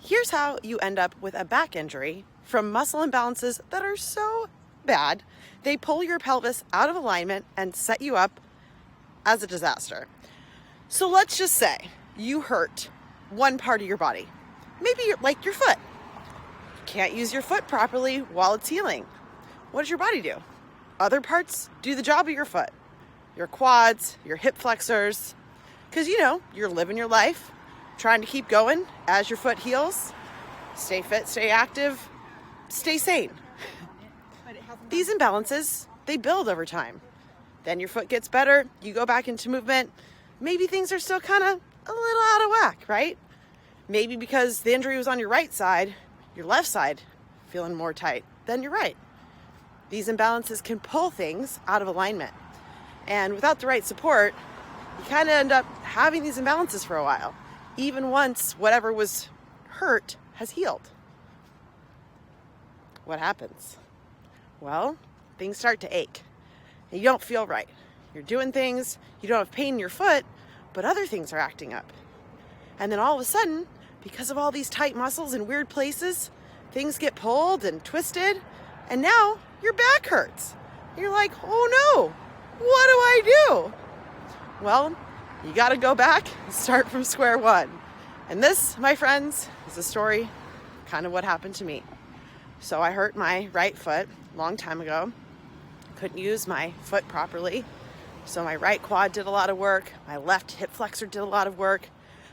Here's how you end up with a back injury from muscle imbalances that are so bad, they pull your pelvis out of alignment and set you up as a disaster. So let's just say you hurt one part of your body. Maybe like your foot. You can't use your foot properly while it's healing. What does your body do? Other parts do the job of your foot. Your quads, your hip flexors, because you're living your life, trying to keep going as your foot heals. Stay fit, stay active, stay sane. These imbalances, they build over time. Then your foot gets better, you go back into movement. Maybe things are still kind of a little out of whack, right? Maybe because the injury was on your right side, your left side feeling more tight than your right. These imbalances can pull things out of alignment. And without the right support, you kind of end up having these imbalances for a while, even once whatever was hurt has healed. What happens? Well, things start to ache. And you don't feel right. You're doing things, you don't have pain in your foot, but other things are acting up. And then all of a sudden, because of all these tight muscles in weird places, things get pulled and twisted, and now your back hurts. You're like, oh no, what do I do? Well, you gotta go back and start from square one. And this, my friends, is a story kind of what happened to me. So I hurt my right foot a long time ago. Couldn't use my foot properly. So my right quad did a lot of work. My left hip flexor did a lot of work.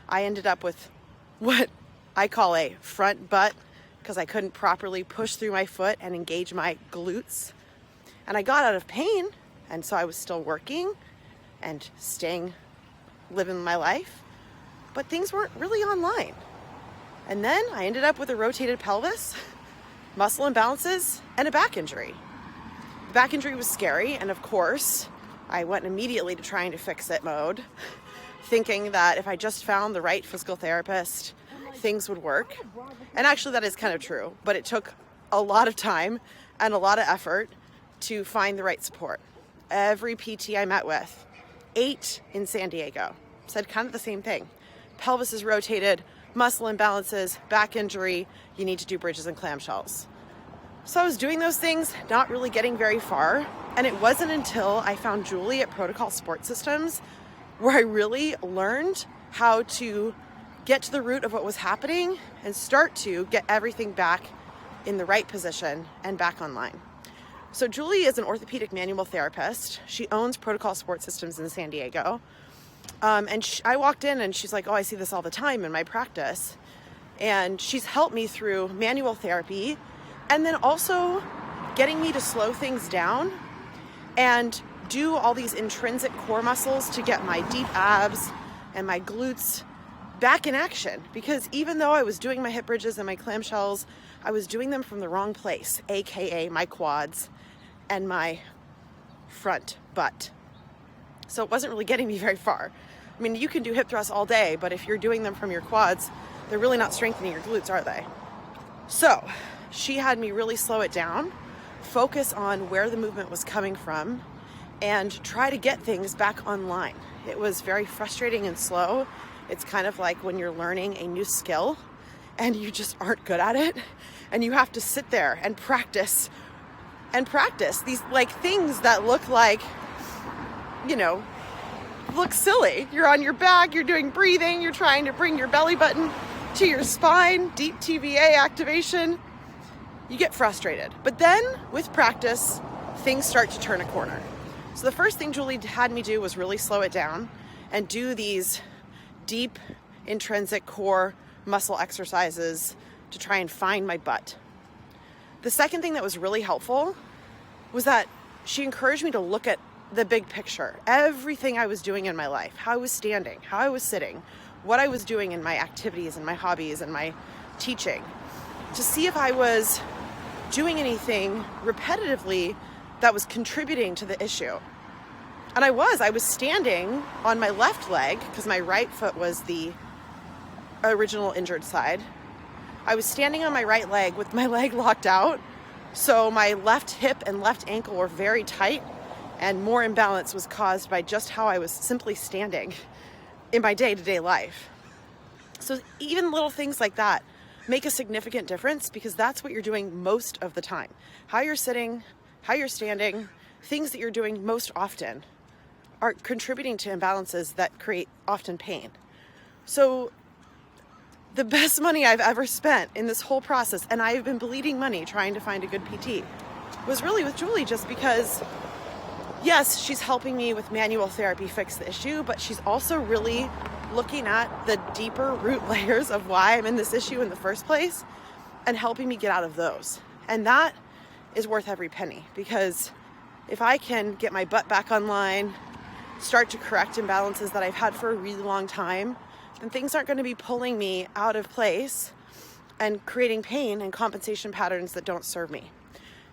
I ended up with what I call a front butt because I couldn't properly push through my foot and engage my glutes. And I got out of pain. And so I was still working and living my life. But things weren't really online. And then I ended up with a rotated pelvis, muscle imbalances, and a back injury. The back injury was scary, and of course, I went immediately to trying to fix it mode, thinking that if I just found the right physical therapist, things would work. And actually that is kind of true, but it took a lot of time and a lot of effort to find the right support. Every PT I met with, 8 in San Diego, said kind of the same thing. Pelvis is rotated, muscle imbalances, back injury, you need to do bridges and clamshells. So I was doing those things, not really getting very far. And it wasn't until I found Julie at Protocol Sports Systems where I really learned how to get to the root of what was happening and start to get everything back in the right position and back online. So Julie is an orthopedic manual therapist. She owns Protocol Sports Systems in San Diego. I walked in and she's like, oh, I see this all the time in my practice. And she's helped me through manual therapy and then also getting me to slow things down and do all these intrinsic core muscles to get my deep abs and my glutes back in action. Because even though I was doing my hip bridges and my clamshells, I was doing them from the wrong place, AKA my quads and my front butt. So it wasn't really getting me very far. I mean, you can do hip thrusts all day, but if you're doing them from your quads, they're really not strengthening your glutes, are they? So she had me really slow it down, focus on where the movement was coming from, and try to get things back online. It was very frustrating and slow. It's kind of like when you're learning a new skill and you just aren't good at it, and you have to sit there and practice these like things that look like, look silly. You're on your back, you're doing breathing, you're trying to bring your belly button to your spine, deep TVA activation. You get frustrated. But then with practice, things start to turn a corner. So the first thing Julie had me do was really slow it down and do these deep intrinsic core muscle exercises to try and find my butt. The second thing that was really helpful was that she encouraged me to look at the big picture, everything I was doing in my life, how I was standing, how I was sitting, what I was doing in my activities and my hobbies and my teaching, to see if I was doing anything repetitively that was contributing to the issue. And I was standing on my left leg because my right foot was the original injured side. I was standing on my right leg with my leg locked out. So my left hip and left ankle were very tight, and more imbalance was caused by just how I was simply standing in my day-to-day life. So even little things like that make a significant difference, because that's what you're doing most of the time. How you're sitting, how you're standing, things that you're doing most often are contributing to imbalances that create often pain. So the best money I've ever spent in this whole process, and I've been bleeding money trying to find a good PT, was really with Julie, just because, yes, she's helping me with manual therapy fix the issue, but she's also really looking at the deeper root layers of why I'm in this issue in the first place and helping me get out of those. And that is worth every penny, because if I can get my butt back online, start to correct imbalances that I've had for a really long time, then things aren't going to be pulling me out of place and creating pain and compensation patterns that don't serve me.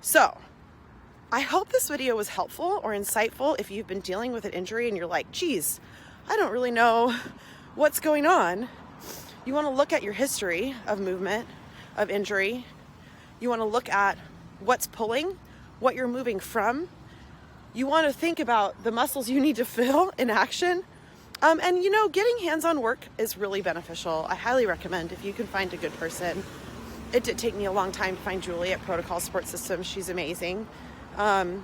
So I hope this video was helpful or insightful if you've been dealing with an injury and you're like, geez, I don't really know what's going on. You want to look at your history of movement, of injury. You want to look at what's pulling, what you're moving from. You want to think about the muscles you need to fill in action. And getting hands-on work is really beneficial. I highly recommend, if you can find a good person. It did take me a long time to find Julie at Protocol Support Systems. She's amazing. And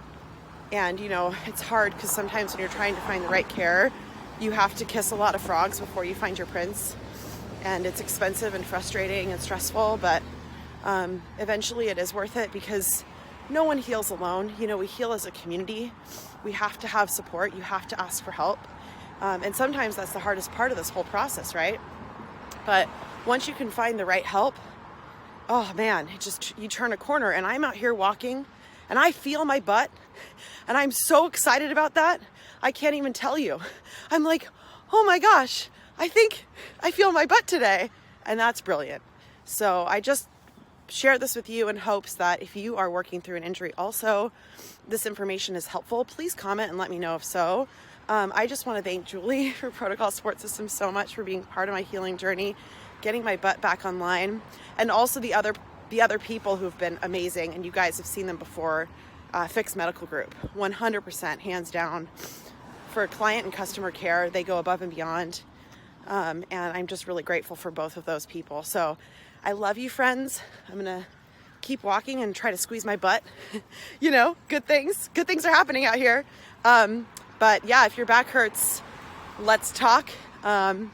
it's hard because sometimes when you're trying to find the right care, you have to kiss a lot of frogs before you find your prince. And it's expensive and frustrating and stressful, but eventually it is worth it, because no one heals alone. We heal as a community. We have to have support. You have to ask for help. And sometimes that's the hardest part of this whole process, right? But once you can find the right help, oh man, you turn a corner. And I'm out here walking and I feel my butt, and I'm so excited about that. I can't even tell you. I'm like, oh my gosh, I think I feel my butt today. And that's brilliant. So I just share this with you in hopes that if you are working through an injury also, this information is helpful. Please comment and let me know if so. I just want to thank Julie for Protocol Support Systems so much for being part of my healing journey, getting my butt back online, and also the other people who've been amazing, and you guys have seen them before. Fix Medical Group, 100%, hands down. For client and customer care, they go above and beyond. And I'm just really grateful for both of those people. So I love you, friends. I'm going to keep walking and try to squeeze my butt. Good things are happening out here. But yeah, if your back hurts, let's talk. And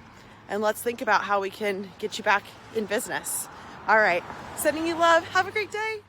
let's think about how we can get you back in business. All right. Sending you love. Have a great day.